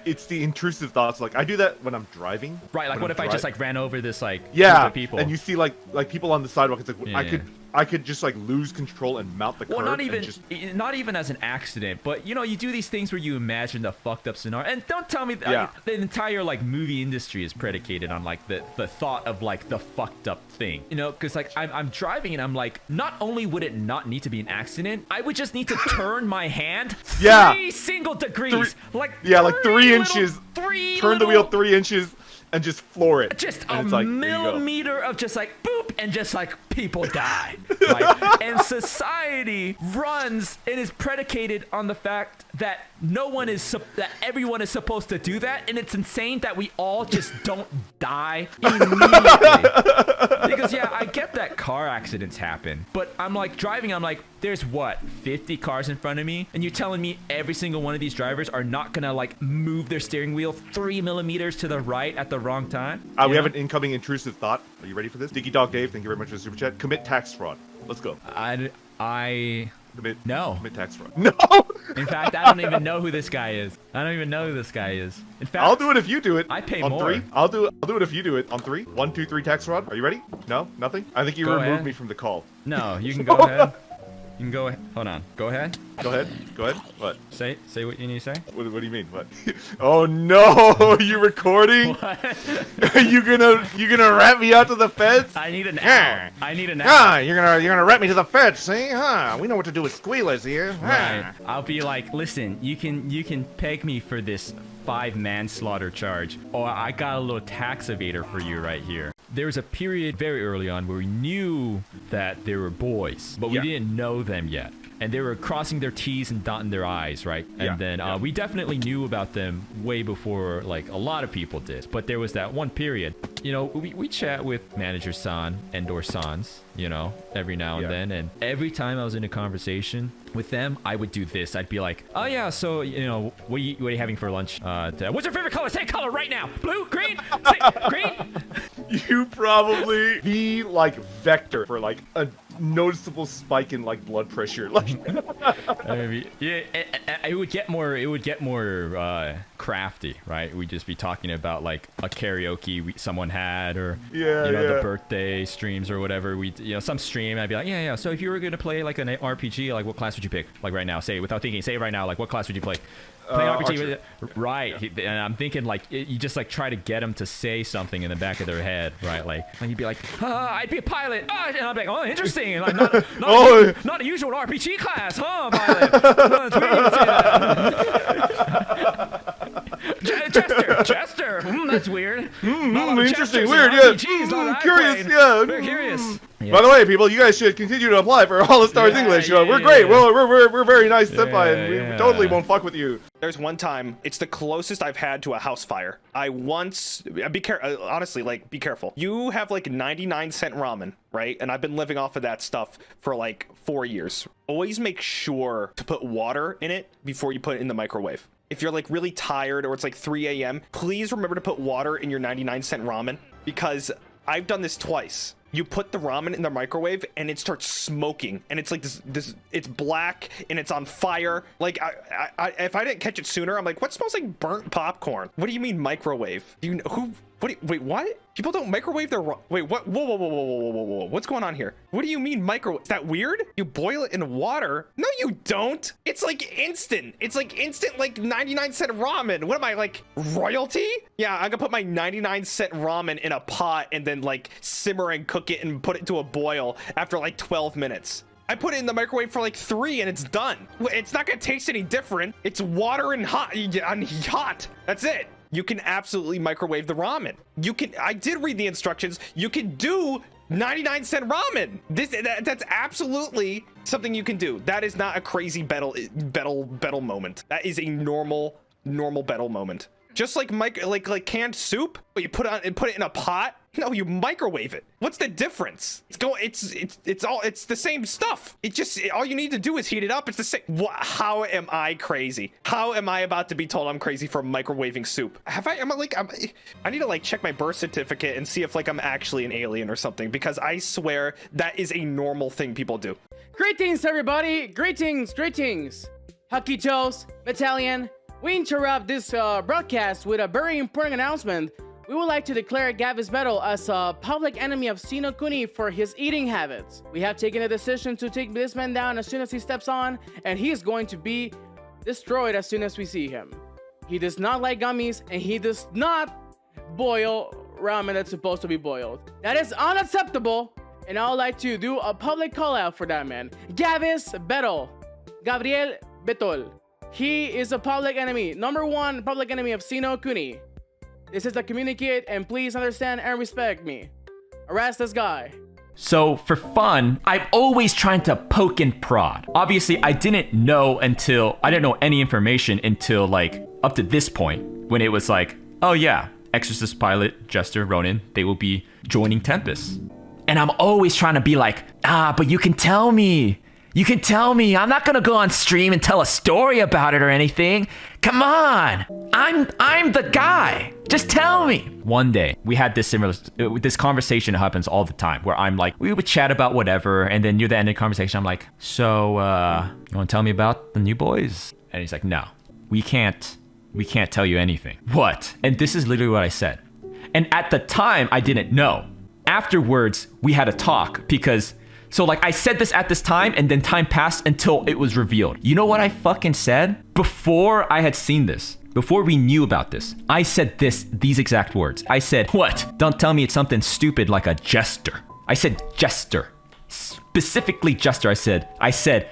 it's the intrusive thoughts. Like I do that when I'm driving. Right. Like what if I just like ran over this like group yeah, of people? and you see like people on the sidewalk. It's like I could just like lose control and mount the curb. Well, not even as an accident, but you know, you do these things where you imagine the fucked up scenario. And don't tell me that the entire like movie industry is predicated on like the thought of like the fucked up thing, you know? Because like I'm driving and I'm like, not only would it not need to be an accident, I would just need to turn my hand 3 single degrees, like 3 inches. Turn the wheel 3 inches. And just floor it. Just a millimeter of just like boop, and just like people die. Right? And society runs and is predicated on the fact that that everyone is supposed to do that, and it's insane that we all just don't die immediately. Because yeah, I get that car accidents happen, but I'm like driving, I'm like, there's what, 50 cars in front of me, and you're telling me every single one of these drivers are not gonna like move their steering wheel 3 millimeters to the right at the wrong time? We have an incoming intrusive thought. Are you ready for this? Dicky Dog Dave, thank you very much for the super chat. Commit tax fraud. Let's go. No. Commit tax fraud. No. In fact, I don't even know who this guy is. In fact, I'll do it if you do it. I pay on more. 3. I'll do it if you do it on 3. 1, 2, 3 tax fraud. Are you ready? No, nothing. I think you removed me from the call. No, you can go ahead. You can go ahead. Hold on. Go ahead. Go ahead. What? Say what you need to say. What do you mean? What? Oh no! You recording? What? you gonna rat me out to the feds? I need an out. You're gonna rat me to the feds, see? Huh? We know what to do with squealers here. Right. I'll be like, listen, you can peg me for this 5 manslaughter charge, or I got a little tax evader for you right here. There was a period very early on where we knew that there were boys, but we didn't know them yet. And they were crossing their T's and dotting their I's, right? And then we definitely knew about them way before, like, a lot of people did. But there was that one period. You know, we chat with Manager San and/or Sans, you know, every now and then. And every time I was in a conversation with them, I would do this. I'd be like, oh, yeah, so, you know, what are you having for lunch? What's your favorite color? Say color right now. Blue? Green? Say green? You probably be like vector for like a noticeable spike in like blood pressure. Like, it would get more crafty, right? We'd just be talking about like a karaoke someone had, or the birthday streams or whatever. Some stream. I'd be like, so if you were gonna play like an RPG, like what class would you pick? Like right now, say it without thinking. Say it right now. Like what class would you play? Play RPG, right? And I'm thinking like you just like try to get them to say something in the back of their head, right? Like, and you'd be like, I'd be a pilot. And I'd be like, oh, interesting. Like not a usual RPG class, huh? Pilot. It's weird you say that. Chester. That's weird. Interesting. Weird. Yeah. Curious. Yeah. Very curious. Yeah. By the way, people, you guys should continue to apply for All the Stars English. We're great. We're very nice senpai, and we totally won't fuck with you. There's one time, it's the closest I've had to a house fire. Honestly, like, be careful. You have like 99-cent ramen, right? And I've been living off of that stuff for like 4 years. Always make sure to put water in it before you put it in the microwave. If you're like really tired or it's like 3 a.m., please remember to put water in your 99-cent ramen, because I've done this twice. You put the ramen in the microwave and it starts smoking, and it's like this it's black and it's on fire. Like if I didn't catch it sooner, I'm like, what smells like burnt popcorn? What do you mean microwave? Do you know wait, what? People don't microwave their wait, what? Whoa. What's going on here? What do you mean microwave? Is that weird? You boil it in water? No, you don't. It's like instant. It's like instant, like 99-cent ramen. What am I, like royalty? Yeah, I'm gonna put my 99-cent ramen in a pot and then like simmer and cook it and put it to a boil after like 12 minutes. I put it in the microwave for like 3 and it's done. It's not gonna taste any different. It's water and hot. That's it. You can absolutely microwave the ramen. I did read the instructions. You can do 99-cent ramen. That's absolutely something you can do. That is not a crazy Bettle moment. That is a normal Bettle moment. Just like like canned soup, but you put it in a pot. No, you microwave it. What's the difference? It's the same stuff. All you need to do is heat it up. It's the same. How am I crazy? How am I about to be told I'm crazy for microwaving soup? I need to like check my birth certificate and see if like I'm actually an alien or something, because I swear that is a normal thing people do. Greetings, everybody. Greetings. Hakitos, Battalion. We interrupt this broadcast with a very important announcement. We would like to declare Gavis Battle as a public enemy of Sino Kuni for his eating habits. We have taken a decision to take this man down as soon as he steps on, and he is going to be destroyed as soon as we see him. He does not like gummies, and he does not boil ramen that's supposed to be boiled. That is unacceptable, and I would like to do a public call out for that man. Gavis Battle. Gabriel Betol. He is a public enemy, #1 public enemy of Sino Kuni. This is a communicate, and please understand and respect me. Arrest this guy. So for fun, I'm always trying to poke and prod. Obviously, I didn't know any information until like up to this point when it was like, oh yeah, Exorcist pilot, Jester, Ronin, they will be joining Tempus. And I'm always trying to be like, but you can tell me. You can tell me. I'm not gonna go on stream and tell a story about it or anything. Come on. I'm the guy. Just tell me. One day, we had this conversation that happens all the time where I'm like, we would chat about whatever, and then near the end of the conversation, I'm like, so, you wanna tell me about the new boys? And he's like, no, we can't tell you anything. What? And this is literally what I said. And at the time, I didn't know. Afterwards, we had a talk because, so like I said this at this time and then time passed until it was revealed. You know what I fucking said? Before I had seen this, before we knew about this, I said these exact words. I said, what? Don't tell me it's something stupid like a jester. I said jester. Specifically jester. I said,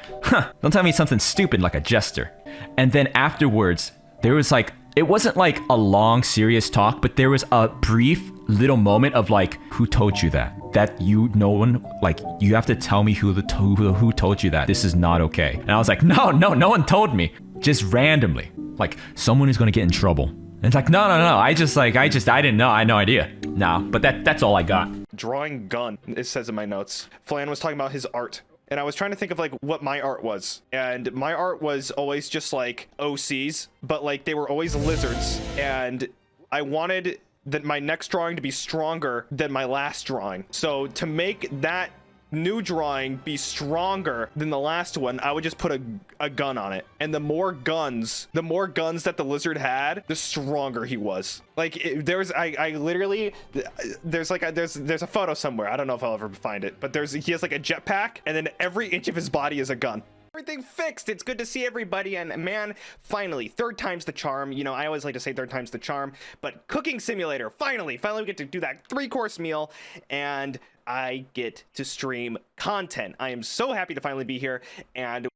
don't tell me it's something stupid like a jester. And then afterwards, there was like, it wasn't like a long serious talk, but there was a brief little moment of like, who told you that? No one, like, you have to tell me who told you that. This is not okay. And I was like, no one told me. Just randomly. Like, someone is gonna get in trouble. And it's like, no. I didn't know. I had no idea. Nah, but that's all I got. Drawing gun, it says in my notes. Flan was talking about his art. And I was trying to think of like what my art was. And my art was always just like OCs, but like they were always lizards. And I wanted that my next drawing to be stronger than my last drawing. So to make that new drawing be stronger than the last one, I would just put a gun on it. And the more guns that the lizard had, the stronger he was. Like there's a photo somewhere. I don't know if I'll ever find it, but he has like a jetpack, and then every inch of his body is a gun. Everything fixed. It's good to see everybody, and man, finally, third time's the charm. You know, I always like to say third time's the charm, but cooking simulator, finally we get to do that 3-course meal, and I get to stream content. I am so happy to finally be here. And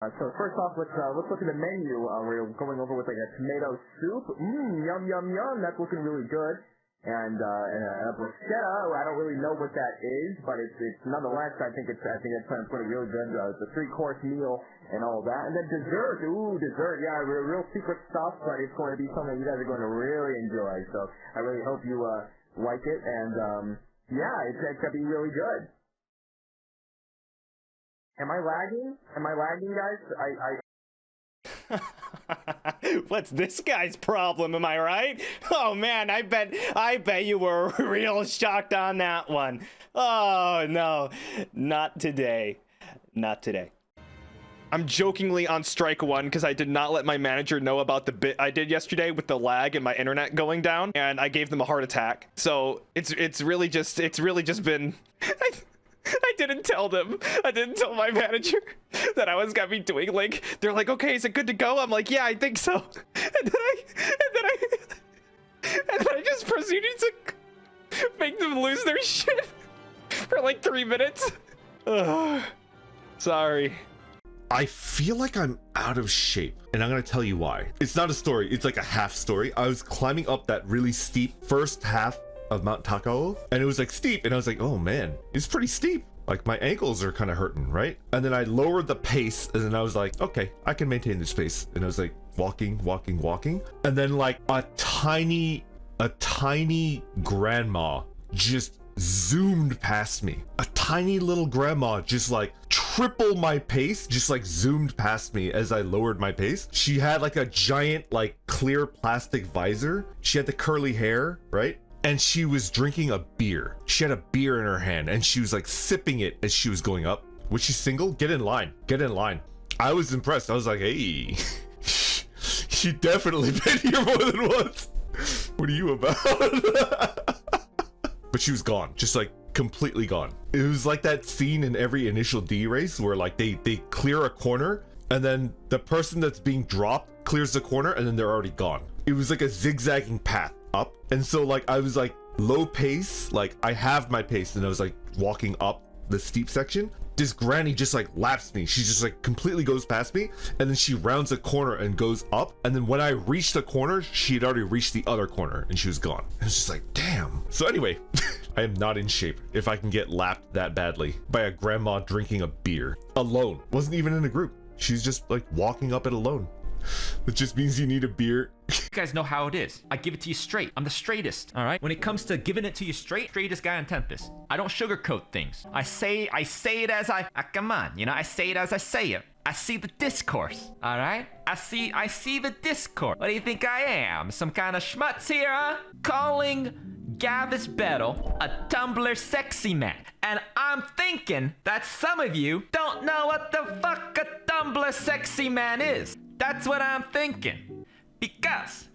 so first off, let's look at the menu. We're going over with like a tomato soup. Yum. That's looking really good. And a bruschetta. I don't really know what that is, but it's nonetheless. I think it's pretty really good. It's a 3-course meal and all that. And then dessert. Ooh, dessert. Yeah, real secret stuff, but it's going to be something you guys are going to really enjoy. So I really hope you like it. And yeah, it's going to be really good. Am I lagging, guys? What's this guy's problem? Am I right? Oh man, I bet you were real shocked on that one. Oh no, not today. I'm jokingly on strike 1 because I did not let my manager know about the bit I did yesterday with the lag and my internet going down, and I gave them a heart attack. So it's really just been. I didn't tell them. I didn't tell my manager that I was gonna be doing like. They're like, okay, is it good to go? I'm like, yeah, I think so. And then I just proceeded to make them lose their shit for like 3 minutes. Ugh. Sorry. I feel like I'm out of shape, and I'm gonna tell you why. It's not a story, it's like a half story. I was climbing up that really steep first half of Mount Takao, and it was like steep, and I was like, oh man, it's pretty steep. Like my ankles are kind of hurting, right? And then I lowered the pace, and then I was like, okay, I can maintain this pace. And I was like walking. And then like a tiny grandma just zoomed past me. A tiny little grandma just like triple my pace, just like zoomed past me as I lowered my pace. She had like a giant like clear plastic visor. She had the curly hair, right? And she was drinking a beer. She had a beer in her hand and she was like sipping it as she was going up. Was she single? Get in line. I was impressed. I was like, hey, she definitely been here more than once. What are you about? But she was gone, just like completely gone. It was like that scene in every Initial D race where like they clear a corner and then the person that's being dropped clears the corner and then they're already gone. It was like a zigzagging path up. And so like I was like low pace, like I have my pace and I was like walking up the steep section. This granny just like laps me. She just like completely goes past me and then she rounds a corner and goes up. And then when I reached the corner, she had already reached the other corner and she was gone. It was just like, damn. So anyway, I am not in shape if I can get lapped that badly by a grandma drinking a beer alone. Wasn't even in a group. She's just like walking up it alone. It just means you need a beer. You guys know how it is. I give it to you straight. I'm the straightest, all right? When it comes to giving it to you straight, straightest guy on Tempus. I don't sugarcoat things. I say it as come on, you know, I say it as I say it. I see the discourse, all right? I see the discourse. What do you think I am? Some kind of schmutz here, huh? Calling Gavis Battle a Tumblr sexy man. And I'm thinking that some of you don't know what the fuck a Tumblr sexy man is. That's what I'm thinking. Because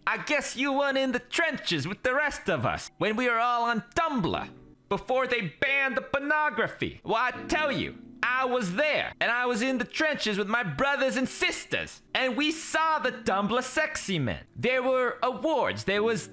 I guess you weren't in the trenches with the rest of us when we were all on Tumblr before they banned the pornography. Well, I tell you, I was there and I was in the trenches with my brothers and sisters and we saw the Tumblr sexy men. There were awards, there was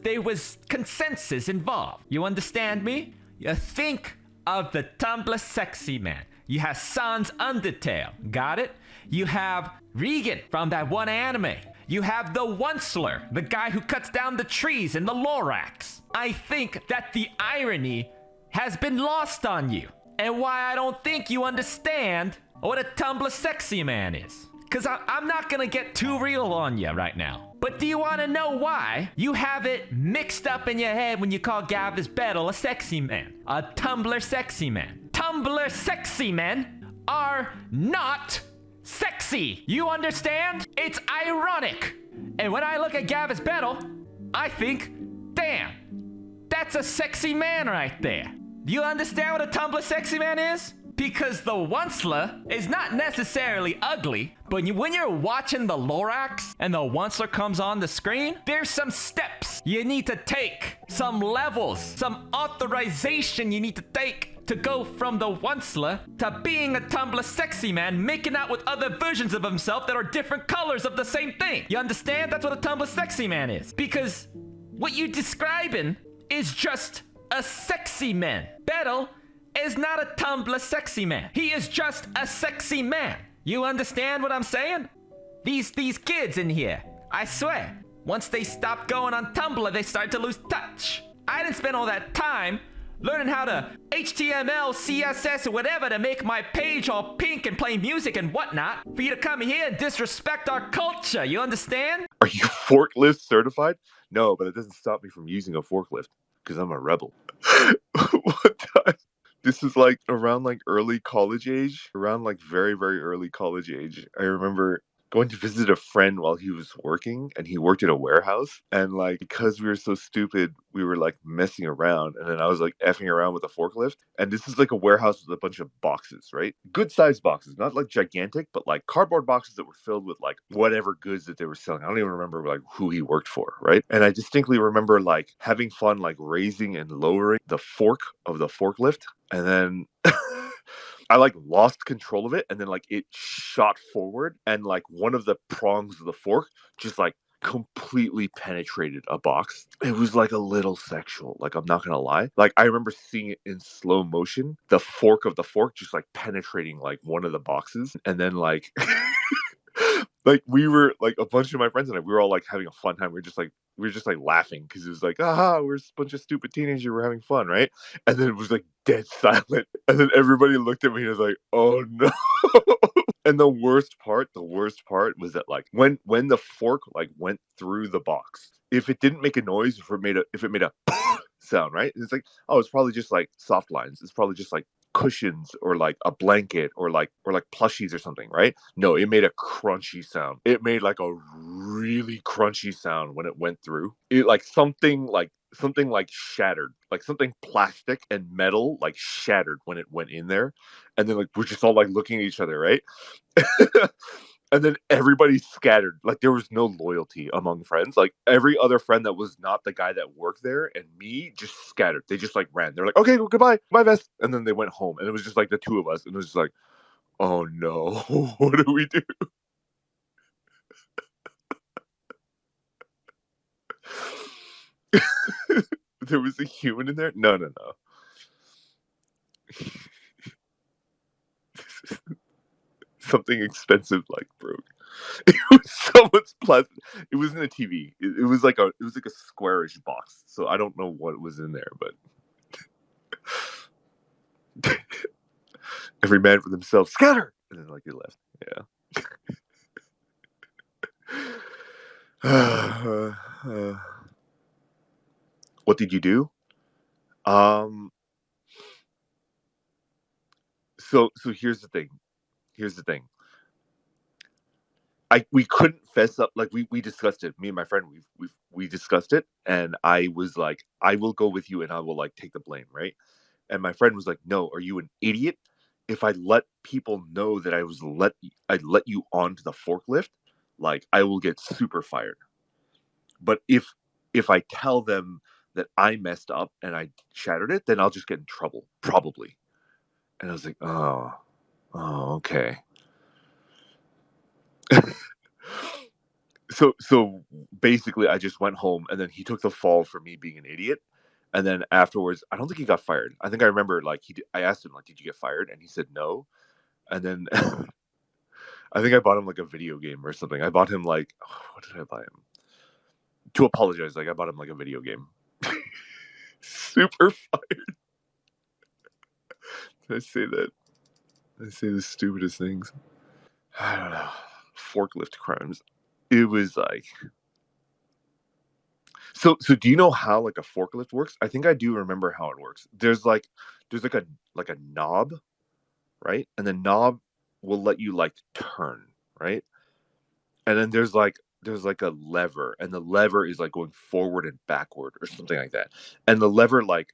consensus involved. You understand me? You think of the Tumblr sexy man. You have Sans Undertale, got it? You have Regan from that one anime. You have the Onceler, the guy who cuts down the trees in the Lorax. I think that the irony has been lost on you. And why I don't think you understand what a Tumblr sexy man is. Cause I'm not gonna get too real on you right now. But do you wanna know why you have it mixed up in your head when you call Gavis Battle a sexy man? A Tumblr sexy man. Tumblr sexy men are not sexy. You understand? It's ironic. And when I look at Gavis Battle, I think, damn, that's a sexy man right there. Do you understand what a Tumblr sexy man is? Because the Onceler is not necessarily ugly, but when you're watching the Lorax and the Onceler comes on the screen, there's some steps you need to take, some levels, some authorization you need to take to go from the Onceler to being a Tumblr sexy man making out with other versions of himself that are different colors of the same thing. You understand? That's what a Tumblr sexy man is. Because what you're describing is just a sexy man. Battle is not a Tumblr sexy man. He is just a sexy man. You understand what I'm saying? These kids in here, I swear, once they stopped going on Tumblr, they started to lose touch. I didn't spend all that time learning how to HTML, CSS, or whatever to make my page all pink and play music and whatnot for you to come here and disrespect our culture. You understand? Are you forklift certified? No, but it doesn't stop me from using a forklift because I'm a rebel. What time? This is like around like early college age, around like very, very early college age. I remember going to visit a friend while he was working, and he worked at a warehouse. And like, because we were so stupid, we were like messing around. And then I was like effing around with a forklift. And this is like a warehouse with a bunch of boxes, right? Good sized boxes, not like gigantic, but like cardboard boxes that were filled with like whatever goods that they were selling. I don't even remember like who he worked for, right? And I distinctly remember like having fun, like raising and lowering the fork of the forklift. And then I like lost control of it, and then like it shot forward, and like one of the prongs of the fork just like completely penetrated a box. It was like a little sexual, like I'm not gonna lie. Like I remember seeing it in slow motion, the fork of the fork just like penetrating like one of the boxes, and then like like we were like a bunch of my friends and I, we were all like having a fun time. We were just like laughing because it was like, aha, we're a bunch of stupid teenagers, we're having fun, right? And then it was like dead silent. And then everybody looked at me and was like, oh no. And the worst part was that like when the fork like went through the box, if it didn't make a noise, if it made a sound, right? It's like, oh, it's probably just like soft lines. It's probably just like cushions or like a blanket or like plushies or something, right? No, it made a crunchy sound. It made like a really crunchy sound when it went through. It like something something like shattered, like something plastic and metal like shattered when it went in there, and then like we're just all like looking at each other, right? And then everybody scattered. Like there was no loyalty among friends. Like every other friend that was not the guy that worked there and me just scattered. They just like ran. They're like, okay, well, goodbye, bye, Vest. And then they went home, and it was just like the two of us, and it was just like, oh no, what do we do? There was a human in there? No. Something expensive like broke. It was someone's plastic. It wasn't a TV. It was like a squarish box. So I don't know what was in there, but every man for themselves. Scatter, and then like they left. Yeah. What did you do? So here's the thing. We couldn't fess up. Like we discussed it. Me and my friend, we discussed it, and I was like, I will go with you, and I will like take the blame, right? And my friend was like, no, are you an idiot? If I let people know that I let you onto the forklift, like I will get super fired. But if I tell them that I messed up and I shattered it, then I'll just get in trouble, probably. And I was like, oh, okay. So basically, I just went home, and then he took the fall for me being an idiot. And then afterwards, I don't think he got fired. I think I remember like I asked him like, did you get fired? And he said no. And then I think I bought him like a video game or something. I bought him like, what did I buy him? To apologize, like I bought him like a video game. Super fired. Did I say that? I say the stupidest things. I don't know. Forklift crimes. It was like, so do you know how like a forklift works? I think I do remember how it works. There's like a knob, right? And the knob will let you like turn, right? And then there's like a lever, and the lever is like going forward and backward or something like that. And the lever I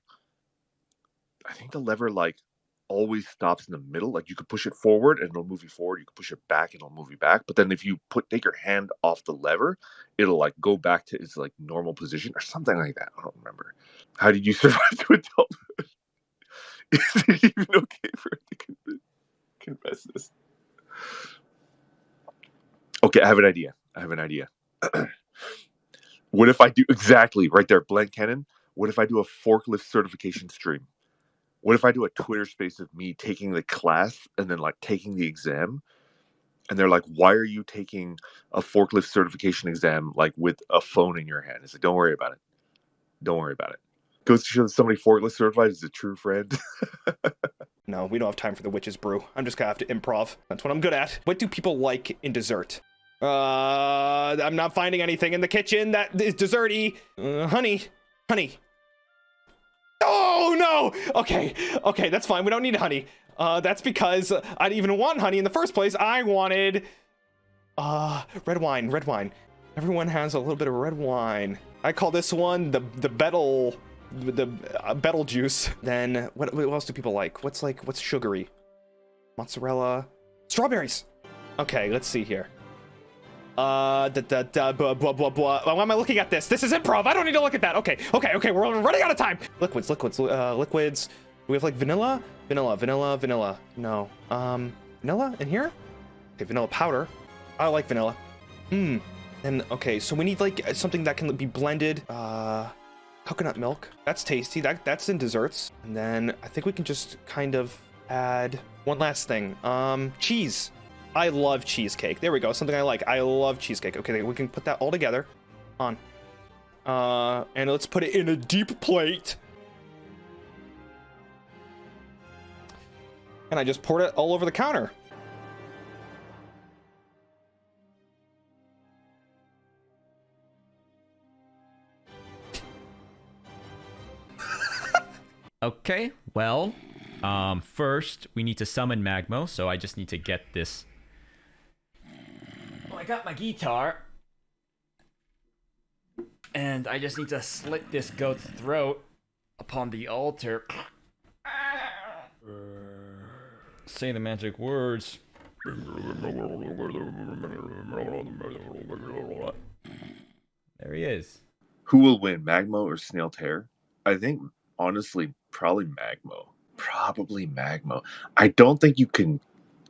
think the lever always stops in the middle. Like you could push it forward and it'll move you forward. You could push it back and it'll move you back. But then if you take your hand off the lever, it'll like go back to its like normal position or something like that. I don't remember. How did you survive to adulthood? Is it even okay for it to confess this? Okay, I have an idea. What if I do exactly right there, blank cannon? What if I do a forklift certification stream? What if I do a Twitter space of me taking the class and then like taking the exam? And they're like, why are you taking a forklift certification exam like with a phone in your hand? It's like, don't worry about it. Goes to show that somebody forklift certified is a true friend. No, we don't have time for the witch's brew. I'm just gonna have to improv. That's what I'm good at. What do people like in dessert? I'm not finding anything in the kitchen that is desserty. Honey. Oh no! Okay, that's fine. We don't need honey. That's because I didn't even want honey in the first place. I wanted red wine. Everyone has a little bit of red wine. I call this one the betel juice. Then what else do people like? What's sugary? Mozzarella, strawberries. Okay, let's see here. Blah, blah, blah, blah. Why am I looking at this? This is improv. I don't need to look at that. Okay. We're running out of time. Liquids. Do we have like vanilla? Vanilla. No. Vanilla in here? Okay, vanilla powder. I like vanilla. And okay, so we need like something that can be blended. Coconut milk. That's tasty. That's in desserts. And then I think we can just kind of add one last thing. Cheese. I love cheesecake. There we go. Something I like. I love cheesecake. Okay, we can put that all together. On. And let's put it in a deep plate. And I just poured it all over the counter. Okay, well, first we need to summon MAGMO, so I just need to get this. Well, I got my guitar. And I just need to slit this goat's throat upon the altar. Say the magic words. There he is. Who will win, Magmo or Snail Tear? I think, honestly, probably Magmo. Probably Magmo. I don't think you can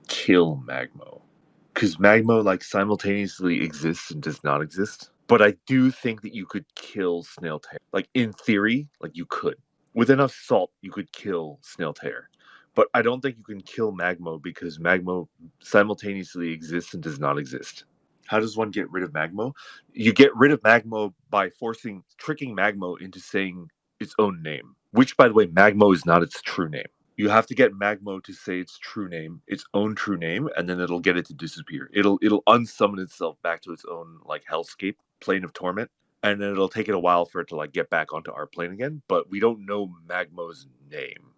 kill Magmo. Because Magmo, like, simultaneously exists and does not exist. But I do think that you could kill Snail Tear. Like, in theory, like, you could. With enough salt, you could kill Snail Tear. But I don't think you can kill Magmo because Magmo simultaneously exists and does not exist. How does one get rid of Magmo? You get rid of Magmo by tricking Magmo into saying its own name. Which, by the way, Magmo is not its true name. You have to get Magmo to say its true name, its own true name, and then it'll get it to disappear. It'll unsummon itself back to its own like hellscape, plane of torment, and then it'll take it a while for it to like get back onto our plane again. But we don't know Magmo's name.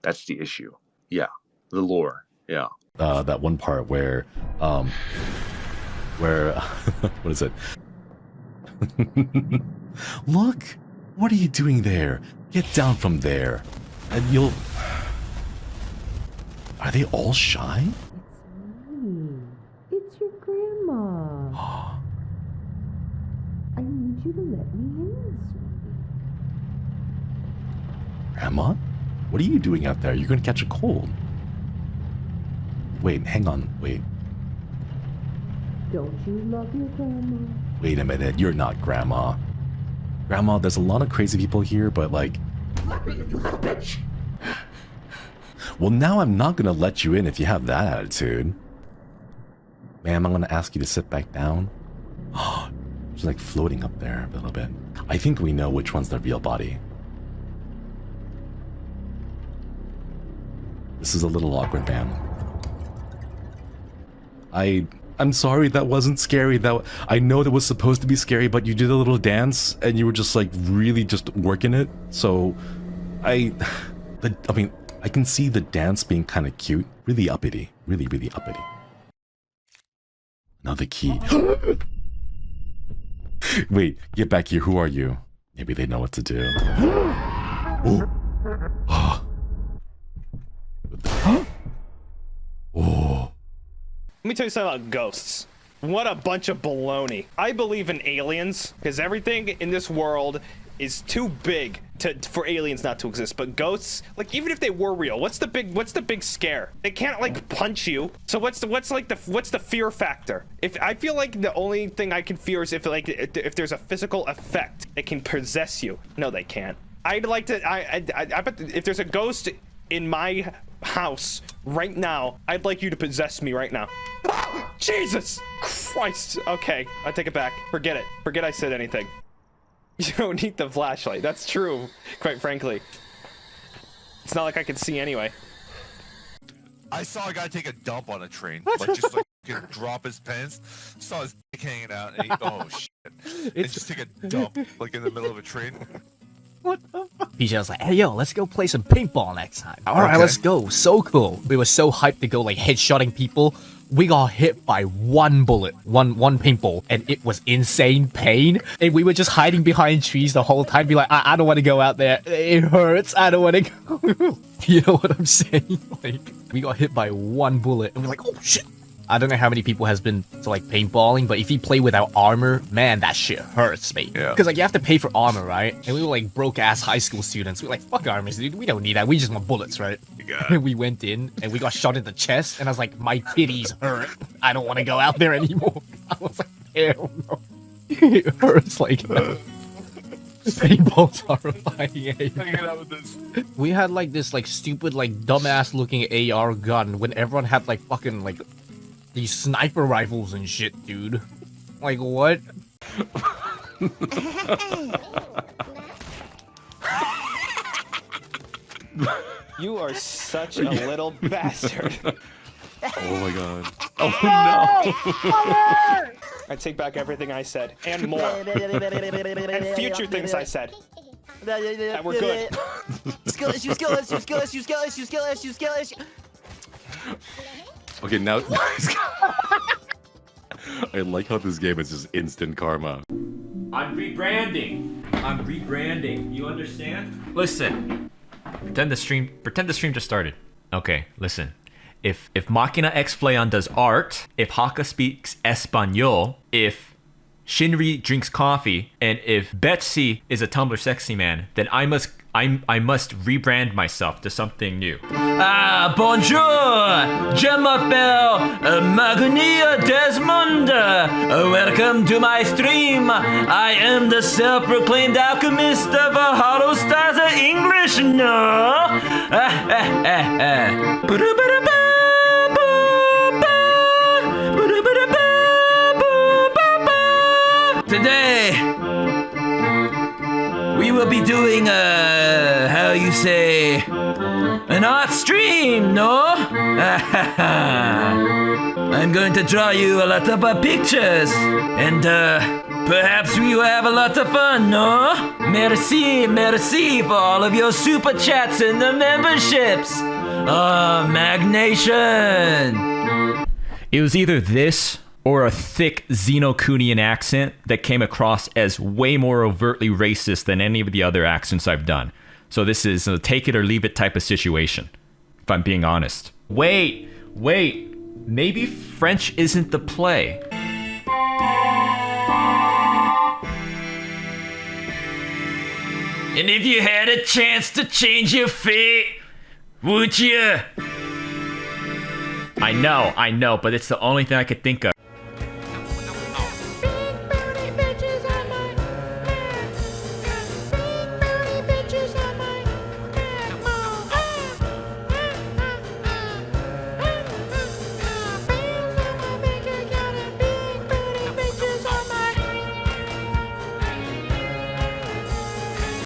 That's the issue. Yeah, the lore. Yeah. That one part where what is it? Look, what are you doing there? Get down from there, and you'll. Are they all shy? It's me. It's your grandma. I need you to let me in, sweetie. Grandma? What are you doing out there? You're gonna catch a cold. Wait, hang on, wait. Don't you love your grandma? Wait a minute, you're not Grandma. Grandma, there's a lot of crazy people here, but like... Well, now I'm not gonna let you in if you have that attitude. Ma'am, I'm gonna ask you to sit back down. She's like floating up there a little bit. I think we know which one's the real body. This is a little awkward, ma'am. I'm sorry that wasn't scary. I know that was supposed to be scary, but you did a little dance and you were just like really just working it. So I mean, I can see the dance being kind of cute, really uppity, really uppity. Another key. Wait, get back here. Who are you? Maybe they know what to do. Oh. Oh. Let me tell you something about ghosts. What a bunch of baloney. I believe in aliens because everything in this world is too big for aliens not to exist. But ghosts, like even if they were real, what's the big scare? They can't like punch you. So what's the fear factor? If I feel like the only thing I can fear is if there's a physical effect that can possess you. No, they can't. I'd like to. I bet if there's a ghost in my house right now, I'd like you to possess me right now. Jesus Christ. Okay, I take it back. Forget it. Forget I said anything. You don't need the flashlight. That's true, quite frankly. It's not like I can see anyway. I saw a guy take a dump on a train. Like just like drop his pants. Saw his dick hanging out and he, oh shit. And just take a dump like in the middle of a train. BJ was like, hey yo, let's go play some paintball next time. Alright, let's go. So cool. We were so hyped to go like headshotting people. We got hit by one bullet, one paintball, and it was insane pain. And we were just hiding behind trees the whole time, be like, I don't want to go out there. It hurts. I don't want to go. You know what I'm saying? Like, we got hit by one bullet, and we're like, oh shit. I don't know how many people has been to like paintballing, but if you play without armor, man, that shit hurts, mate. Yeah. Because like you have to pay for armor, right? And we were like broke ass high school students. We were like, fuck armors, dude. We don't need that. We just want bullets, right? And we went in and we got shot in the chest, and I was like, my titties hurt. I don't want to go out there anymore. I was like, hell no. It hurts like that. Paintball's horrifying. We had like this like stupid like dumbass looking AR gun when everyone had like fucking like these sniper rifles and shit, dude. Like, what? You are such a little bastard. Oh my god. Oh no! I take back everything I said, and more. And future things I said. That were good. Skill issue, skill issue, skill issue, skill issue, skill issue, skill issue. Okay, now I like how this game is just instant karma. I'm rebranding. I'm rebranding. You understand? Listen. Pretend the stream just started. Okay, listen. If Machina X Fleon does art, if Haka speaks Espanol, if Shinri drinks coffee, and if Betsy is a Tumblr sexy man, then I must rebrand myself to something new. Bonjour! Je m'appelle Magunia Desmond. Welcome to my stream. I am the self-proclaimed alchemist of a HoloTempus English, no? Today, we will be doing how you say, an art stream, no? I'm going to draw you a lot of pictures, and perhaps we will have a lot of fun, no? Merci for all of your super chats and the memberships. Magnation. It was either this or a thick Xenocunian accent that came across as way more overtly racist than any of the other accents I've done. So this is a take it or leave it type of situation, if I'm being honest. Wait, maybe French isn't the play. And if you had a chance to change your fate, would you? I know, but it's the only thing I could think of.